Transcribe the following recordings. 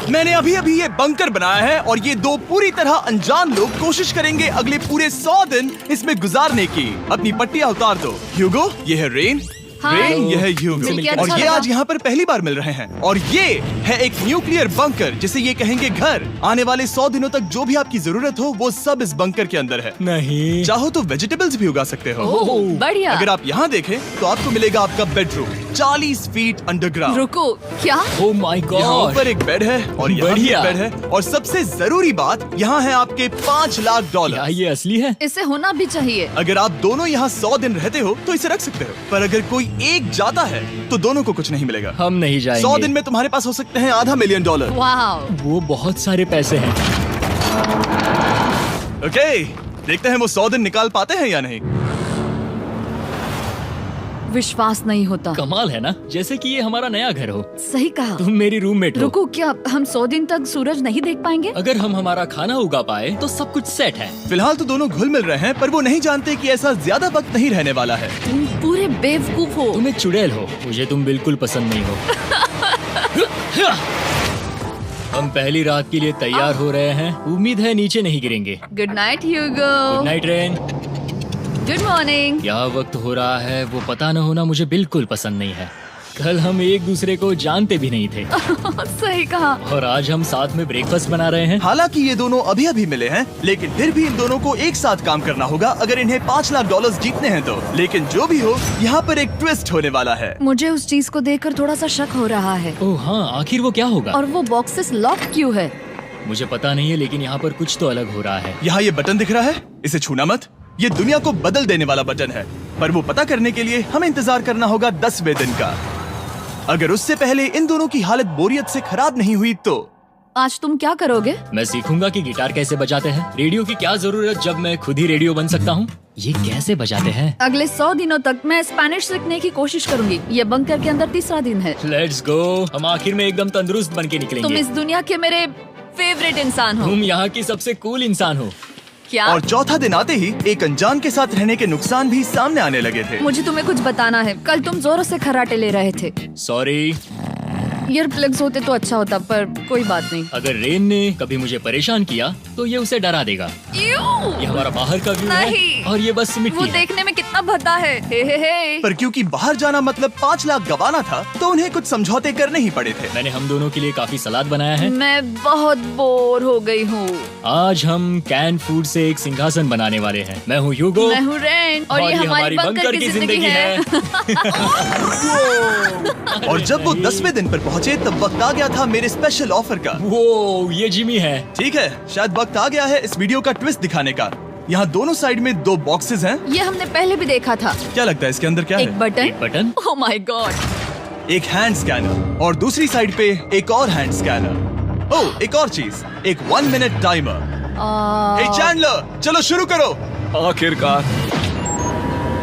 मैंने अभी अभी ये बंकर बनाया है और ये दो पूरी तरह अनजान लोग कोशिश करेंगे अगले पूरे 100 दिन इसमें गुजारने की। अपनी पट्टियां उतार दो। ह्यूगो, ये है रेन। रेन, ये है ह्यूगो। और ये आज यहाँ पर पहली बार मिल रहे हैं। और ये है एक न्यूक्लियर बंकर, जिसे ये कहेंगे घर। आने वाले 100 दिनों तक जो भी आपकी जरूरत हो वो सब इस बंकर के अंदर है। नहीं, चाहो तो वेजिटेबल्स भी उगा सकते हो। बढ़िया। अगर आप यहाँ देखें तो आपको मिलेगा आपका बेडरूम 40 फीट अंडरग्राउंड। रुको, क्या? ओह माय यहाँ गॉड। ऊपर एक बेड है और यहाँ भी बढ़िया। एक बेड है। और सबसे जरूरी बात, यहाँ है आपके $5 लाख। क्या ये असली है? इसे होना भी चाहिए। अगर आप दोनों यहाँ 100 दिन रहते हो तो इसे रख सकते हो, पर अगर कोई एक जाता है तो दोनों को कुछ नहीं मिलेगा। हम नहीं जाएंगे। 100 दिन में तुम्हारे पास हो सकते हैं $500 मिलियन। वाह, वो बहुत सारे पैसे हैं। ओके, देखते हैं वो 100 दिन निकाल पाते हैं या नहीं। विश्वास नहीं होता। कमाल है ना, जैसे कि ये हमारा नया घर हो। सही कहा। तुम मेरी रूममेट हो। रुको, क्या हम 100 दिन तक सूरज नहीं देख पाएंगे? अगर हम हमारा खाना उगा पाए तो सब कुछ सेट है। फिलहाल तो दोनों घुल मिल रहे हैं, पर वो नहीं जानते कि ऐसा ज्यादा वक्त नहीं रहने वाला है। तुम पूरे बेवकूफ हो। तुम एक चुड़ैल हो, मुझे तुम बिल्कुल पसंद नहीं हो। हम पहली रात के लिए तैयार हो रहे हैं। उम्मीद है नीचे नहीं गिरेंगे। Good night Hugo. Good night Ren. Good morning. क्या वक्त हो रहा है वो पता न होना मुझे बिल्कुल पसंद नहीं है। कल हम एक दूसरे को जानते भी नहीं थे सही कहा। और आज हम साथ में ब्रेकफास्ट बना रहे हैं। हालांकि ये दोनों अभी अभी मिले हैं, लेकिन फिर भी इन दोनों को एक साथ काम करना होगा अगर इन्हें $5 लाख जीतने हैं तो। लेकिन जो भी हो, यहाँ पर एक ट्विस्ट होने वाला है। मुझे उस चीज को देखकर थोड़ा सा शक हो रहा है। ओह हाँ, आखिर वो क्या होगा? और वो बॉक्सेस लॉक क्यों है? मुझे पता नहीं है, लेकिन यहाँ पर कुछ तो अलग हो रहा है। यहाँ ये बटन दिख रहा है, इसे छूना मत। ये दुनिया को बदल देने वाला बटन है, पर वो पता करने के लिए हमें इंतजार करना होगा 10वें दिन का। अगर उससे पहले इन दोनों की हालत बोरियत से खराब नहीं हुई तो आज तुम क्या करोगे? मैं सीखूंगा कि गिटार कैसे बजाते हैं। रेडियो की क्या जरूरत जब मैं खुद ही रेडियो बन सकता हूँ। ये कैसे बजाते हैं? अगले 100 दिनों तक मैं स्पेनिश सीखने की कोशिश करूंगी। ये बंकर के अंदर 3रा दिन है। Let's go. हम आखिर में एकदम तंदुरुस्त बन के तुम निकलेंगे। इस दुनिया के मेरे फेवरेट इंसान हो। तुम यहाँ की सबसे कूल इंसान हो। क्या? और चौथा दिन आते ही एक अनजान के साथ रहने के नुकसान भी सामने आने लगे थे। मुझे तुम्हें कुछ बताना है। कल तुम जोरों से खर्राटे ले रहे थे। सॉरी। ईयर प्लग्स होते तो अच्छा होता, पर कोई बात नहीं। अगर रेन ने कभी मुझे परेशान किया तो ये उसे डरा देगा। ये हमारा बाहर का व्यू है नहीं। और ये बस मिट्टी वो है। देखने में कितना भद्दा है। हे। पर क्योंकि बाहर जाना मतलब 5 लाख गंवाना था, तो उन्हें कुछ समझौते करने ही पड़े थे। मैंने हम दोनों के लिए काफी सलाद बनाया है। मैं बहुत बोर हो गई हूँ। आज हम कैन फूड से एक सिंहासन बनाने वाले हैं। मैं हूँ ह्यूगो। मैं हूँ रेन और ये हमारी बंकर की जिंदगी है। और जब वो 10वें दिन पर पहुँचे तब वक्त आ गया था मेरे स्पेशल ऑफर का। वो ये जिमी है। ठीक है, शायद वक्त आ गया है इस वीडियो का ट्विस्ट दिखाने का। यहाँ दोनों साइड में 2 बॉक्सेस हैं। ये हमने पहले भी देखा था। क्या लगता है इसके अंदर क्या एक है? Button. Button. Oh my God. एक हैंड स्कैनर और दूसरी साइड पे एक और हैंड स्कैनर। ओह, एक और चीज, एक 1 मिनट टाइमर। हे चैंडलर, चलो शुरू करो। आखिरकार।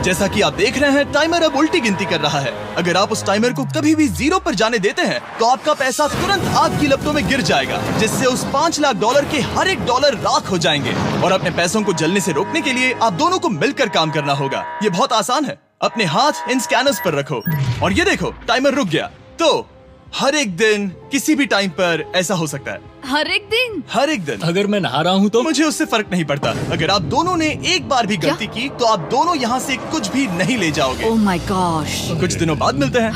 जैसा कि आप देख रहे हैं, टाइमर अब उल्टी गिनती कर रहा है। अगर आप उस टाइमर को कभी भी 0 पर जाने देते हैं तो आपका पैसा तुरंत आग की लपटों में गिर जाएगा, जिससे उस $5 लाख के हर एक डॉलर राख हो जाएंगे। और अपने पैसों को जलने से रोकने के लिए आप दोनों को मिलकर काम करना होगा। ये बहुत आसान है। अपने हाथ इन स्कैनर्स पर रखो और ये देखो, टाइमर रुक गया। तो हर एक दिन किसी भी टाइम पर ऐसा हो सकता है। हर एक दिन? हर एक दिन। अगर मैं नहा रहा हूँ तो मुझे उससे फर्क नहीं पड़ता। अगर आप दोनों ने एक बार भी गलती की तो आप दोनों यहाँ से कुछ भी नहीं ले जाओगे। Oh my gosh. कुछ दिनों बाद मिलते हैं।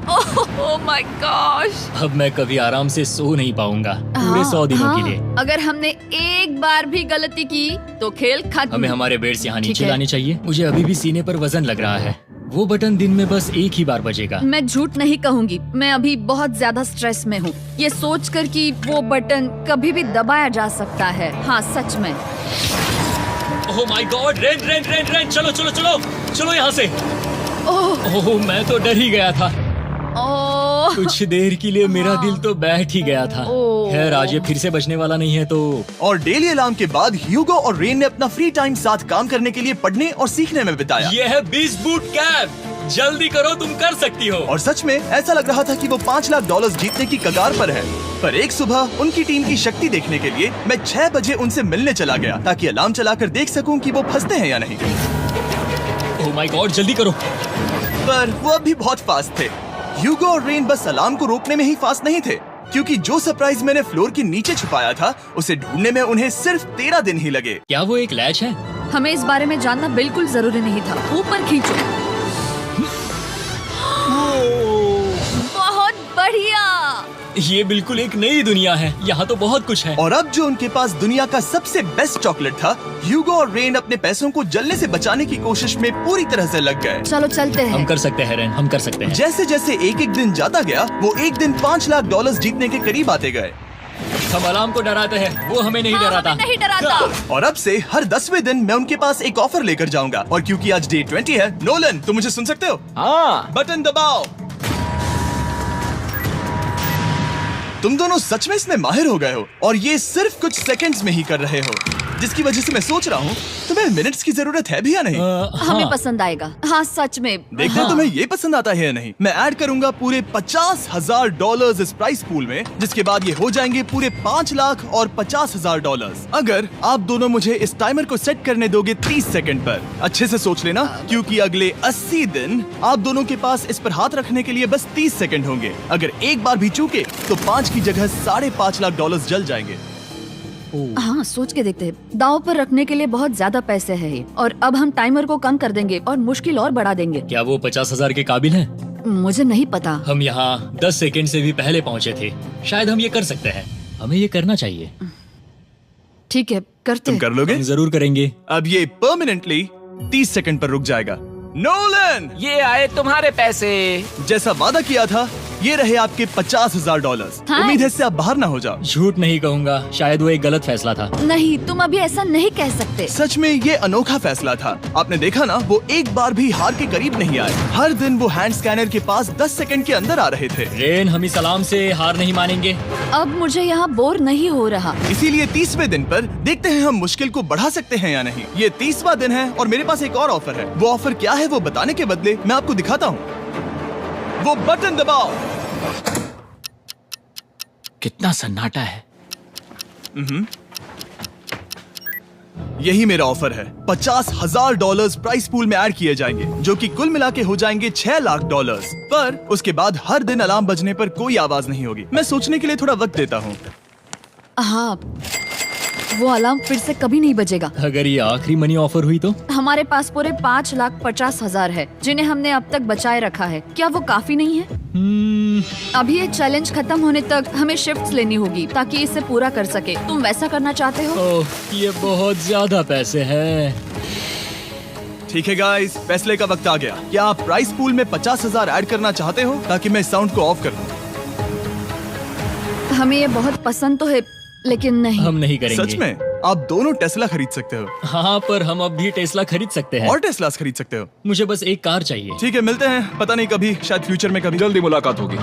Oh my gosh. अब मैं कभी आराम से सो नहीं पाऊंगा पूरे 100 दिनों के लिए। अगर हमने एक बार भी गलती की तो खेल खत्म। हमें हमारे बेड्स यहाँ ठीक नीचे है। लाने चाहिए। मुझे अभी भी सीने पर वजन लग रहा है। वो बटन दिन में बस एक ही बार बजेगा। मैं झूठ नहीं कहूँगी, मैं अभी बहुत ज्यादा स्ट्रेस में हूँ, ये सोचकर कि वो बटन कभी भी दबाया जा सकता है। हाँ सच में। Oh my God, rain rain rain rain, चलो चलो चलो चलो यहाँ से। ओह मैं तो डर ही गया था। ओह कुछ देर के लिए मेरा दिल तो बैठ ही गया था। ओह। खैर आज ये फिर से बचने वाला नहीं है तो। और डेली अलार्म के बाद ह्यूगो और रेन ने अपना फ्री टाइम साथ काम करने के लिए पढ़ने और सीखने में बिताया। ये है 20 बूट कैप। जल्दी करो, तुम कर सकती हो। और सच में ऐसा लग रहा था कि वो $5 लाख जीतने की कगार पर है। पर एक सुबह उनकी टीम की शक्ति देखने के लिए मैं 6 बजे उनसे मिलने चला गया, ताकि अलार्म चलाकर देख सकूं कि वो फंसते हैं या नहीं। ओह माय गॉड, जल्दी करो। पर वो अब भी बहुत फास्ट थे। ह्यूगो और रेन बस अलार्म को रोकने में ही फास्ट नहीं थे, क्योंकि जो सरप्राइज मैंने फ्लोर के नीचे छुपाया था उसे ढूंढने में उन्हें सिर्फ 13 दिन ही लगे। क्या वो एक लैच है? हमें इस बारे में जानना बिल्कुल जरूरी नहीं था। ऊपर खींचो। बहुत बढ़िया। ये बिल्कुल एक नई दुनिया है। यहाँ तो बहुत कुछ है। और अब जो उनके पास दुनिया का सबसे बेस्ट चॉकलेट था, ह्यूगो और रेन अपने पैसों को जलने से बचाने की कोशिश में पूरी तरह से लग गए। चलो चलते हम हैं। कर सकते हैं रेन, हम कर सकते हैं। जैसे जैसे एक एक दिन जाता गया, वो एक दिन $5 लाख जीतने के करीब आते गए। हम अलार्म को डराते हैं, वो हमें नहीं डराता। हमें नहीं डराता। और अब से हर 10वें दिन मैं उनके पास एक ऑफर लेकर जाऊंगा। और क्योंकि आज डे 20 है, नोलन तुम मुझे सुन सकते हो? हाँ। बटन दबाओ। तुम दोनों सच में इसमें माहिर हो गए हो और ये सिर्फ कुछ सेकंड्स में ही कर रहे हो, जिसकी वजह से मैं सोच रहा हूँ तुम्हें मिनट्स की जरूरत है भी या नहीं। हमें हाँ। पसंद आएगा। हाँ सच में। देखते हैं तुम्हें ये पसंद आता है या नहीं। मैं ऐड करूंगा पूरे $50,000 इस प्राइस पूल में, जिसके बाद ये हो जाएंगे पूरे $5 लाख और $50,000 अगर आप दोनों मुझे इस टाइमर को सेट करने दोगे 30 सेकंड पर। अच्छे से सोच लेना, क्योंकि अगले 80 दिन आप दोनों के पास इस पर हाथ रखने के लिए बस 30 सेकंड होंगे। अगर एक बार भी चूके तो 5 की जगह $5.5 लाख जल जाएंगे। हाँ सोच के देखते हैं। दांव पर रखने के लिए बहुत ज्यादा पैसे है ये। और अब हम टाइमर को कम कर देंगे और मुश्किल और बढ़ा देंगे। क्या वो 50,000 के काबिल हैं? मुझे नहीं पता। हम यहाँ 10 सेकंड से भी पहले पहुँचे थे। शायद हम ये कर सकते हैं। हमें ये करना चाहिए। ठीक है करते तुम हैं। कर लोगे? हम जरूर करेंगे। अब ये परमानेंटली 30 सेकंड पर रुक जाएगा। नोलन, ये आए तुम्हारे पैसे। जैसा वादा किया था, ये रहे आपके $50,000। हाँ। उम्मीद है इससे आप बाहर ना हो जाओ। झूठ नहीं कहूँगा, शायद वो एक गलत फैसला था। नहीं तुम अभी ऐसा नहीं कह सकते। सच में ये अनोखा फैसला था। आपने देखा ना, वो एक बार भी हार के करीब नहीं आए। हर दिन वो हैंड स्कैनर के पास 10 सेकंड के अंदर आ रहे थे। रेन, हम इस अलार्म से हार नहीं मानेंगे। अब मुझे यहाँ बोर नहीं हो रहा। इसीलिए 30वें दिन पर देखते हैं हम मुश्किल को बढ़ा सकते हैं या नहीं। ये 30वां दिन है और मेरे पास एक और ऑफर है। वो ऑफर क्या है वो बताने के बदले मैं आपको दिखाता हूँ। वो बटन दबाओ। कितना सन्नाटा है। यही मेरा ऑफर है। $50,000 प्राइस पूल में ऐड किए जाएंगे, जो कि कुल मिला के हो जाएंगे $6 लाख। पर उसके बाद हर दिन अलार्म बजने पर कोई आवाज नहीं होगी। मैं सोचने के लिए थोड़ा वक्त देता हूँ। हाँ वो अलार्म फिर से कभी नहीं बजेगा। अगर ये आखिरी मनी ऑफर हुई तो? हमारे पास पूरे $5,50,000 है, जिन्हें हमने अब तक बचाए रखा है। क्या वो काफी नहीं है? अभी ये चैलेंज खत्म होने तक हमें शिफ्ट्स लेनी होगी ताकि इसे पूरा कर सके। तुम वैसा करना चाहते हो? ओह, ये बहुत ज्यादा पैसे हैं। ठीक है गाइस, फैसले का वक्त आ गया। क्या आप प्राइस पूल में 50,000 ऐड करना चाहते हो ताकि मैं साउंड को ऑफ कर दूं? हमें ये बहुत पसंद तो है, लेकिन नहीं। हम नहीं करेंगे। सच में? आप दोनों टेस्ला खरीद सकते हो हाँ, पर हम अब भी टेस्ला खरीद सकते हैं। और टेस्लास खरीद सकते हो। मुझे बस एक कार चाहिए। ठीक है, मिलते हैं। पता नहीं कभी, शायद फ्यूचर में कभी। जल्दी मुलाकात होगी।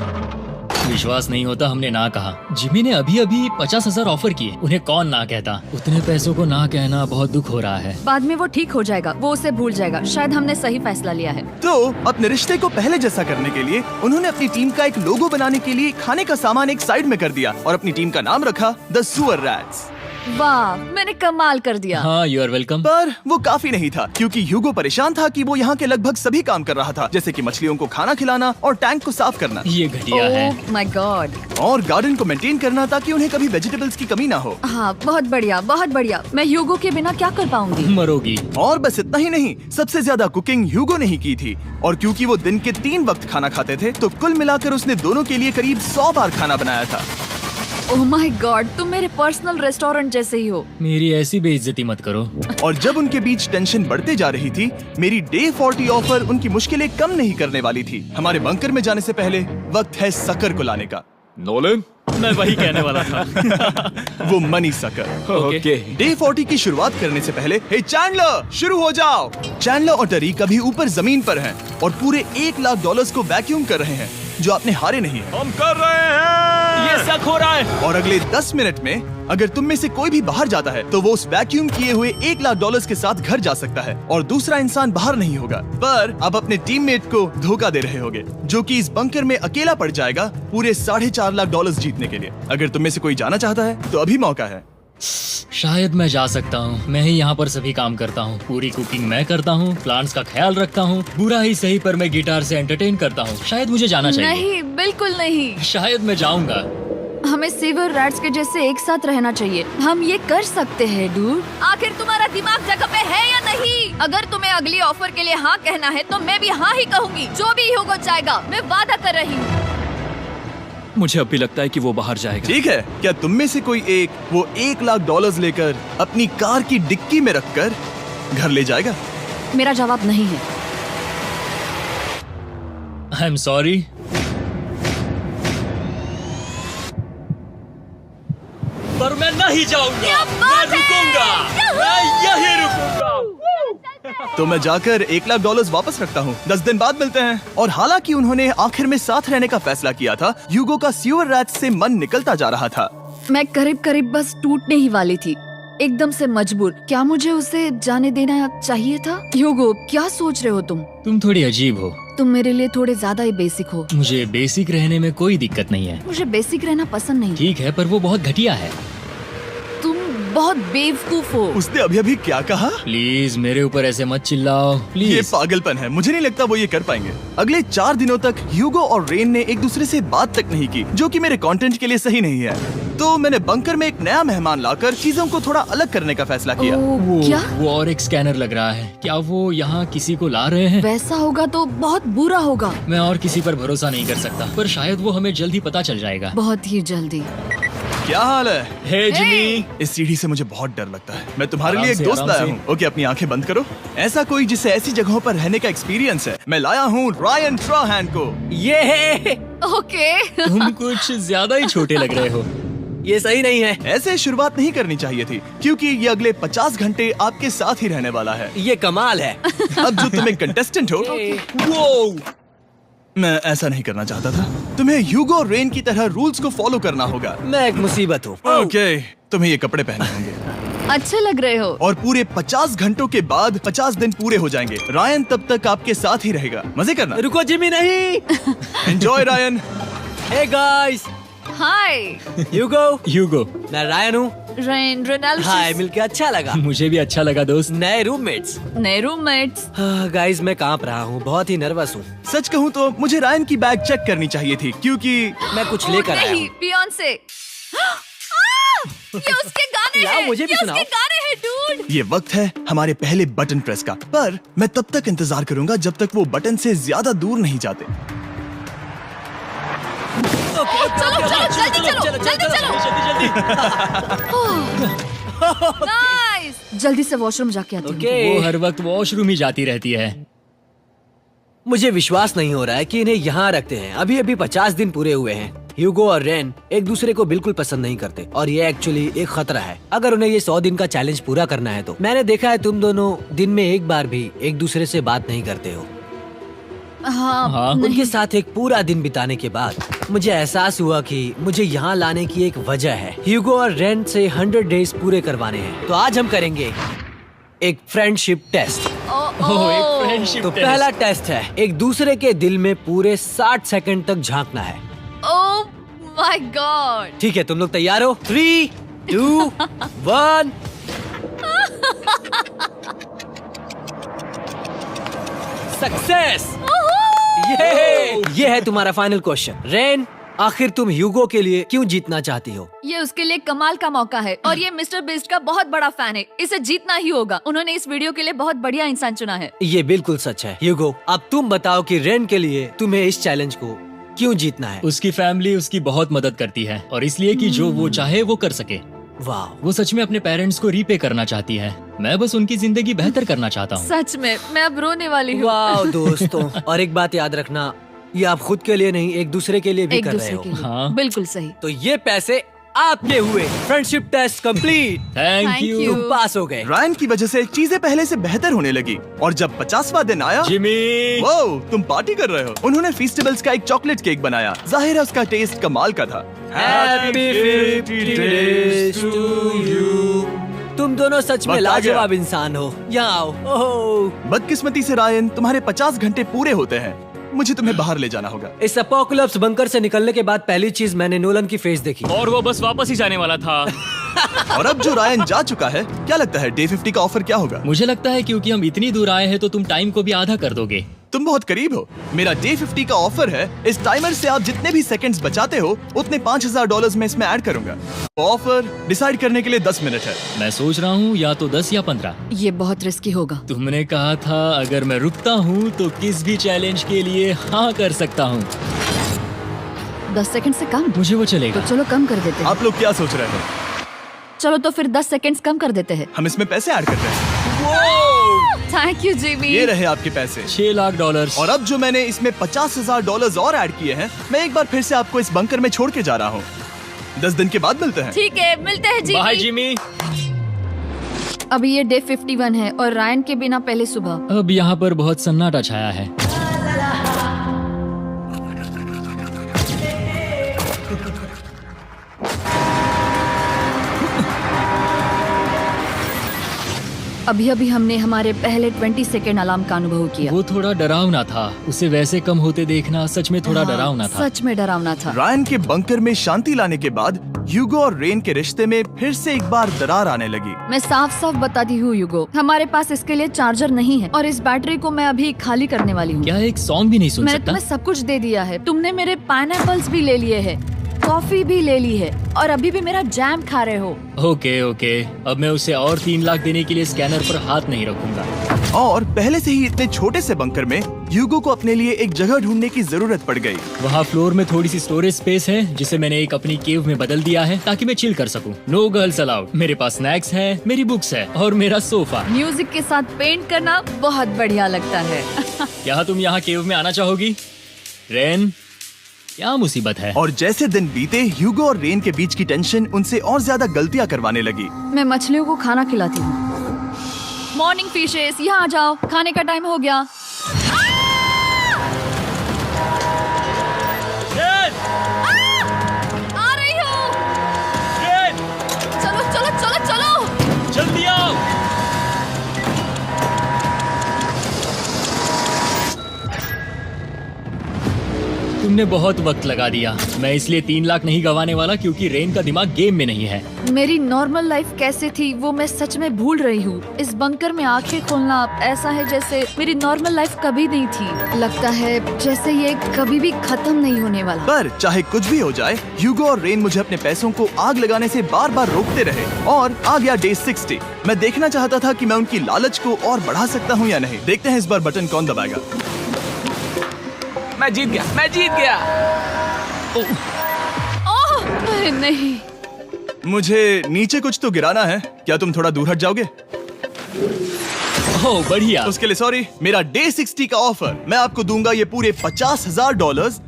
विश्वास नहीं होता हमने ना कहा। जिमी ने अभी अभी 50,000 ऑफर किए। उन्हें कौन ना कहता। उतने पैसों को ना कहना बहुत दुख हो रहा है। बाद में वो ठीक हो जाएगा, वो उसे भूल जाएगा। शायद हमने सही फैसला लिया है। तो अपने रिश्ते को पहले जैसा करने के लिए उन्होंने अपनी टीम का एक लोगो बनाने के लिए खाने का सामान एक साइड में कर दिया और अपनी टीम का नाम रखा द सुअर रैट्स। वाह, मैंने कमाल कर दिया। हाँ, यू आर वेलकम। पर वो काफी नहीं था, क्योंकि ह्यूगो परेशान था कि वो यहाँ के लगभग सभी काम कर रहा था, जैसे कि मछलियों को खाना खिलाना और टैंक को साफ करना ये घटिया है। Oh my God. और गार्डन को मेंटेन करना ताकि उन्हें कभी वेजिटेबल्स की कमी ना हो। हाँ बहुत बढ़िया, बहुत बढ़िया। मैं ह्यूगो के बिना क्या कर पाऊंगी? मरोगी। और बस इतना ही नहीं, सबसे ज्यादा कुकिंग ह्यूगो ने ही की थी। और क्योंकि वो दिन के 3 वक्त खाना खाते थे, तो कुल मिलाकर उसने दोनों के लिए करीब 100 बार खाना बनाया था। ओह माय गॉड, तुम मेरे पर्सनल रेस्टोरेंट जैसे ही हो। मेरी ऐसी बेइज्जती मत करो। और जब उनके बीच टेंशन बढ़ते जा रही थी, मेरी डे 40 ऑफर उनकी मुश्किलें कम नहीं करने वाली थी। हमारे बंकर में जाने से पहले वक्त है सकर को लाने का। नोलन, मैं वही कहने वाला था। वो मनी सकर। ओके। डे 40 की शुरुआत करने से पहले, हे चैंडलर, शुरू हो जाओ। चैंडलर और टरी कभी ऊपर जमीन पर हैं और पूरे $1 लाख को वैक्यूम कर रहे हैं, जो आपने हारे नहीं। हम कर रहे हैं। ये शक हो रहा है। और अगले 10 मिनट में अगर तुम में से कोई भी बाहर जाता है, तो वो उस वैक्यूम किए हुए $1 लाख के साथ घर जा सकता है और दूसरा इंसान बाहर नहीं होगा। पर अब अपने टीममेट को धोखा दे रहे होगे, जो कि इस बंकर में अकेला पड़ जाएगा पूरे $4.5 लाख जीतने के लिए। अगर तुम में से कोई जाना चाहता है तो अभी मौका है। शायद मैं जा सकता हूँ। मैं ही यहाँ पर सभी काम करता हूँ। पूरी कुकिंग मैं करता हूँ, प्लांट्स का ख्याल रखता हूँ। बुरा ही सही, पर मैं गिटार से एंटरटेन करता हूँ। शायद मुझे जाना चाहिए। नहीं, बिल्कुल नहीं। शायद मैं जाऊंगा। हमें सीवर रैट्स के जैसे एक साथ रहना चाहिए। हम ये कर सकते हैं डूड। आखिर तुम्हारा दिमाग जगह पे है या नहीं? अगर तुम्हें अगली ऑफर के लिए हाँ कहना है तो मैं भी हाँ ही कहूँगी। जो भी ह्यूगो चाहेगा, मैं वादा कर रही हूँ। मुझे अब भी लगता है कि वो बाहर जाएगा। ठीक है, क्या तुम में से कोई एक वो $1,00,000 लेकर अपनी कार की डिक्की में रखकर घर ले जाएगा? मेरा जवाब नहीं है। I am sorry. पर मैं नहीं जाऊंगा, क्या मैं बात है! रुकूंगा, मैं यही रुकूंगा। तो मैं जाकर $1,00,000 वापस रखता हूँ। 10 दिन बाद मिलते हैं। और हालांकि उन्होंने आखिर में साथ रहने का फैसला किया था, ह्यूगो का सीवर रैट्स से मन निकलता जा रहा था। मैं करीब करीब बस टूटने ही वाली थी, एकदम से मजबूर। क्या मुझे उसे जाने देना चाहिए था? ह्यूगो, क्या सोच रहे हो तुम? तुम थोड़ी अजीब हो। तुम मेरे लिए थोड़े ज्यादा ही बेसिक हो। मुझे बेसिक रहने में कोई दिक्कत नहीं है। मुझे बेसिक रहना पसंद नहीं। ठीक है, पर वो बहुत घटिया है। तुम बहुत बेवकूफ हो। उसने अभी अभी क्या कहा? प्लीज मेरे ऊपर ऐसे मत चिल्लाओ, ये प्लीज। पागलपन है। मुझे नहीं लगता वो ये कर पाएंगे। अगले 4 दिनों तक ह्यूगो और रेन ने एक दूसरे से बात तक नहीं की, जो कि मेरे कंटेंट के लिए सही नहीं है। तो मैंने बंकर में एक नया मेहमान लाकर चीजों को थोड़ा अलग करने का फैसला किया। ओ, क्या? वो और एक स्कैनर लग रहा है। क्या वो यहाँ किसी को ला रहे हैं? वैसा होगा तो बहुत बुरा होगा। मैं और किसी पर भरोसा नहीं कर सकता, पर शायद वो हमें जल्द ही पता चल जाएगा। बहुत ही जल्दी। क्या हाल है? हे जिमी। इस सीढ़ी से मुझे बहुत डर लगता है। मैं तुम्हारे आराम लिए एक से, दोस्त आराम लाया से। हूँ। ओके, अपनी आंखें बंद करो। ऐसा कोई जिसे ऐसी जगहों पर रहने का एक्सपीरियंस है। मैं लाया हूँ रायन ट्राहैन को। ये है। ओके। तुम कुछ ज्यादा ही छोटे लग रहे हो। ये सही नहीं है। ऐसे शुरुआत नहीं करनी चाहिए थी, क्योंकि ये अगले 50 घंटे आपके साथ ही रहने वाला है। ये कमाल है। अब जो तुम एक कंटेस्टेंट हो, वो मैं ऐसा नहीं करना चाहता था। तुम्हें ह्यूगो और रेन की तरह रूल्स को फॉलो करना होगा। मैं एक मुसीबत हूँ। ओके, तुम्हें ये कपड़े पहने होंगे। अच्छे लग रहे हो। और पूरे 50 घंटों के बाद 50 दिन पूरे हो जाएंगे। रायन तब तक आपके साथ ही रहेगा। मजे करना। रुको जिमी, नहीं। Enjoy Ryan. हे गाइस, हाय ह्यूगो। ह्यूगो। मैं रायन हूँ। रेनाल्ड। हाय, मिलके अच्छा लगा। मुझे भी अच्छा लगा दोस्त। नए रूममेट्स। नए रूममेट्स। गाइस, मैं कांप रहा हूँ, बहुत ही नर्वस हूँ। सच कहूँ तो मुझे रायन की बैग चेक करनी चाहिए थी, क्योंकि मैं कुछ लेकर आया नहीं, हूँ। बियॉन्से। ये उसके गाने लाओ, हैं। मुझे भी ये सुनाओ। उसके गाने हैं डूड। ये वक्त है हमारे पहले बटन प्रेस का। पर मैं तब तक इंतजार करूंगा जब तक वो बटन से ज्यादा दूर नहीं जाते। चलो चलो जल्दी चलो। नाइस। जल्दी से वॉशरूम जाके आती हूँ। ओके। वो हर वक्त वॉशरूम ही जाती रहती है। मुझे विश्वास नहीं हो रहा है कि इन्हें यहाँ रखते हैं। अभी अभी 50 दिन पूरे हुए हैं। ह्यूगो और रेन एक दूसरे को बिल्कुल पसंद नहीं करते और ये एक्चुअली एक खतरा है। अगर उन्हें ये 100 दिन का चैलेंज पूरा करना है तो। मैंने देखा है तुम दोनों दिन में एक बार भी एक दूसरे से बात नहीं करते हो। हाँ, उनके साथ एक पूरा दिन बिताने के बाद मुझे एहसास हुआ कि मुझे यहाँ लाने की एक वजह है। ह्यूगो और रेन से 100 डेज पूरे करवाने हैं। तो आज हम करेंगे एक फ्रेंडशिप टेस्ट। ओह, एक फ्रेंडशिप तो टेस्ट। पहला टेस्ट है, एक दूसरे के दिल में पूरे 60 सेकंड तक झांकना है। Oh my God. ठीक है, तुम लोग तैयार हो? 3, 2, 1। सक्सेस। ये है तुम्हारा फाइनल क्वेश्चन। रेन, आखिर तुम ह्यूगो के लिए क्यों जीतना चाहती हो? ये उसके लिए कमाल का मौका है और ये मिस्टर बीस्ट का बहुत बड़ा फैन है। इसे जीतना ही होगा। उन्होंने इस वीडियो के लिए बहुत बढ़िया इंसान चुना है। ये बिल्कुल सच है। ह्यूगो, अब तुम बताओ कि रेन के लिए तुम्हें इस चैलेंज को क्यों जीतना है? उसकी फैमिली उसकी बहुत मदद करती है और इसलिए कि जो वो चाहे वो कर सके। वाह, वो सच में अपने पेरेंट्स को रीपे करना चाहती है। मैं बस उनकी जिंदगी बेहतर करना चाहता हूँ। सच में मैं अब रोने वाली हूँ। वाह दोस्तों। और एक बात याद रखना, ये आप खुद के लिए नहीं, एक दूसरे के लिए भी एक कर रहे दूसरे हो। के लिए। हाँ। बिल्कुल सही। तो ये पैसे आपके हुए। Friendship test complete. Thank Thank you you। तुम पास हो गए। रायन की वजह से चीजें पहले से बेहतर होने लगी। और जब 50वां दिन आया, जिमी। वो तुम पार्टी कर रहे हो। उन्होंने फीस्टेबल्स का एक चॉकलेट केक बनाया। जाहिर है उसका टेस्ट कमाल का था। Happy 50 days to you। तुम दोनों सच में वक्त आ गया। लाजवाब इंसान हो। यहाँ आओ। ओह, बदकिस्मती से रायन, तुम्हारे 50 घंटे पूरे होते हैं। मुझे तुम्हें बाहर ले जाना होगा। इस अपोकलिप्स बंकर से निकलने के बाद पहली चीज मैंने नोलन की फेस देखी। और वो बस वापस ही जाने वाला था। और अब जो रायन जा चुका है, क्या लगता है डे 50 का ऑफर क्या होगा? मुझे लगता है क्योंकि हम इतनी दूर आए हैं तो तुम टाइम को भी आधा कर दोगे। तुम बहुत करीब हो। मेरा डे 50 का ऑफर है, इस टाइमर से आप जितने भी सेकंड्स बचाते हो उतने $5000 मैं इसमें ऐड करूंगा। ऑफर डिसाइड करने के लिए 10 मिनट है। मैं सोच रहा हूँ या तो 10 या 15। ये बहुत रिस्की होगा। तुमने कहा था अगर मैं रुकता हूँ तो किस भी चैलेंज के लिए हाँ कर सकता हूँ। 10 सेकंड से कम? मुझे वो चलेगा। तो चलो कम कर देते हैं। आप लोग क्या सोच रहे हो? चलो तो फिर 10 सेकंड्स कम कर देते हैं। हम इसमें पैसे ऐड करते हैं। Thank you Jimmy. ये रहे आपके पैसे। $6 लाख। और अब जो मैंने इसमें $50,000 और ऐड किए हैं, मैं एक बार फिर से आपको इस बंकर में छोड़ के जा रहा हूँ। 10 दिन के बाद मिलते हैं। ठीक है, मिलते हैं बाय जिमी। जिमी। अभी ये डे 51 है और रायन के बिना पहले सुबह। अब यहाँ पर बहुत सन्नाटा छाया है। अभी अभी हमने हमारे पहले 20 सेकेंड अलार्म का अनुभव किया। वो थोड़ा डरावना था। उसे वैसे कम होते देखना सच में थोड़ा डरावना था। सच में डरावना था। रायन के बंकर में शांति लाने के बाद ह्यूगो और रेन के रिश्ते में फिर से एक बार दरार आने लगी। मैं साफ साफ बताती हूँ ह्यूगो, हमारे पास इसके लिए चार्जर नहीं है और इस बैटरी को मैं अभी खाली करने वाली हूँ। क्या एक सॉन्ग भी नहीं सुन मैंने सकता? तुम्हें सब कुछ दे दिया है। तुमने मेरे पाइनएप्पल्स भी ले लिए हैं, कॉफी भी ले ली है और अभी भी मेरा जैम खा रहे हो। ओके ओके, अब मैं उसे और 3 लाख देने के लिए स्कैनर पर हाथ नहीं रखूंगा। और पहले से ही इतने छोटे से बंकर में ह्यूगो को अपने लिए एक जगह ढूंढने की जरूरत पड़ गई। वहाँ फ्लोर में थोड़ी सी स्टोरेज स्पेस है जिसे मैंने एक अपनी केव में बदल दिया है ताकि मैं चिल कर सकूं। No girls allowed. मेरे पास स्नैक्स है, मेरी बुक्स है और मेरा सोफा। म्यूजिक के साथ पेंट करना बहुत बढ़िया लगता है। क्या तुम यहाँ केव में आना चाहोगी? रेन, क्या मुसीबत है? और जैसे दिन बीते, ह्यूगो और रेन के बीच की टेंशन उनसे और ज्यादा गलतियां करवाने लगी। मैं मछलियों को खाना खिलाती हूँ। मॉर्निंग फिशेस, यहाँ आ जाओ, खाने का टाइम हो गया। आ रही हूँ। चलो चलो चलो चलो। जल्दी आओ। तुमने बहुत वक्त लगा दिया। मैं इसलिए 3 लाख नहीं गंवाने वाला क्योंकि रेन का दिमाग गेम में नहीं है। मेरी नॉर्मल लाइफ कैसे थी वो मैं सच में भूल रही हूँ। इस बंकर में आंखें खोलना ऐसा है जैसे मेरी नॉर्मल लाइफ कभी नहीं थी। लगता है जैसे ये कभी भी खत्म नहीं होने वाला। पर चाहे कुछ भी हो जाए, ह्यूगो और रेन मुझे अपने पैसों को आग लगाने से बार बार रोकते रहे। और आ गया डे 60। मैं देखना चाहता था कि मैं उनकी लालच को और बढ़ा सकता हूँ या नहीं। देखते हैं इस बार बटन कौन दबाएगा। मैं जीत गया। ओह अरे नहीं। मुझे नीचे कुछ तो गिराना है। क्या तुम थोड़ा दूर हट जाओगे? ओह बढ़िया। उसके लिए सॉरी। मेरा डे 60 का ऑफर, मैं आपको दूंगा ये पूरे $50,000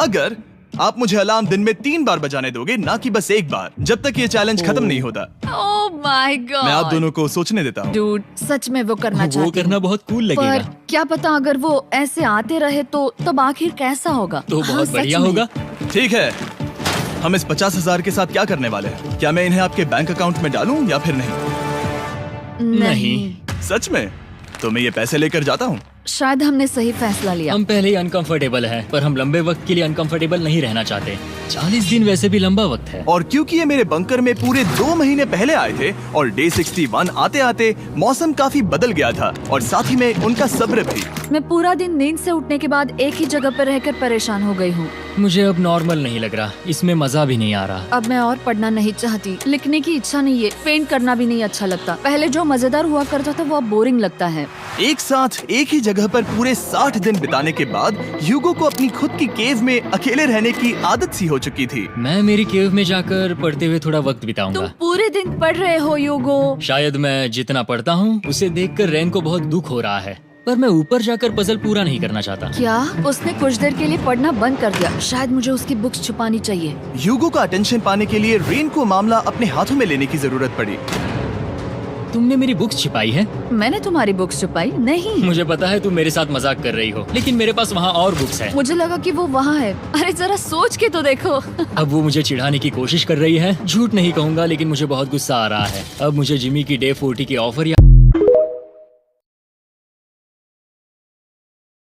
अगर आप मुझे अलार्म दिन में 3 बार बजाने दोगे, ना कि बस एक बार, जब तक ये चैलेंज खत्म नहीं होता। Oh my God. मैं आप दोनों को सोचने देता हूँ। डूड, सच में वो करना चाहती वो हूँ। करना बहुत कूल पर लगेगा। क्या पता अगर वो ऐसे आते रहे तो तब आखिर कैसा होगा? तो हाँ, बहुत सच बढ़िया में। होगा। ठीक है, हम इस 50,000 के साथ क्या करने वाले हैं? क्या मैं इन्हें आपके बैंक अकाउंट में डालूं या फिर नहीं? नहीं। सच में? तो मैं ये पैसे लेकर जाता हूँ। शायद हमने सही फैसला लिया। हम पहले ही अनकंफर्टेबल हैं, पर हम लंबे वक्त के लिए अनकंफर्टेबल नहीं रहना चाहते। 40 दिन वैसे भी लंबा वक्त है। और क्योंकि ये मेरे बंकर में पूरे 2 महीने पहले आए थे और डे 61 आते आते मौसम काफी बदल गया था और साथ ही में उनका सब्र भी। मैं पूरा दिन नींद से उठने के बाद एक ही जगह पर रहकर परेशान हो गई हूँ। मुझे अब नॉर्मल नहीं लग रहा, इसमें मजा भी नहीं आ रहा। अब मैं और पढ़ना नहीं चाहती, लिखने की इच्छा नहीं है, पेंट करना भी नहीं अच्छा लगता। पहले जो मजेदार हुआ करता था वो अब बोरिंग लगता है। एक साथ एक ही जगह पर पूरे 60 दिन बिताने के बाद ह्यूगो को अपनी खुद की केव में अकेले रहने की आदत सी हो चुकी थी। मैं मेरी केव में जाकर पढ़ते हुए थोड़ा वक्त बिताऊंगा। तुम पूरे दिन पढ़ रहे हो ह्यूगो। शायद मैं जितना पढ़ता हूँ उसे देखकर रेन को बहुत दुख हो रहा है, पर मैं ऊपर जाकर पजल पूरा नहीं करना चाहता। क्या उसने कुछ देर के लिए पढ़ना बंद कर दिया? शायद मुझे उसकी बुक्स छुपानी चाहिए। ह्यूगो का अटेंशन पाने के लिए रेन को मामला अपने हाथों में लेने की जरूरत पड़ी। तुमने मेरी बुक्स छिपाई है? मैंने तुम्हारी बुक्स छुपाई नहीं। मुझे पता है तुम मेरे साथ मजाक कर रही हो, लेकिन मेरे पास वहाँ और बुक्स है। मुझे लगा कि वो वहाँ है। अरे जरा सोच के तो देखो। अब वो मुझे चिढ़ाने की कोशिश कर रही है। झूठ नहीं कहूँगा, लेकिन मुझे बहुत गुस्सा आ रहा है। अब मुझे जिमी की डे 40 की ऑफर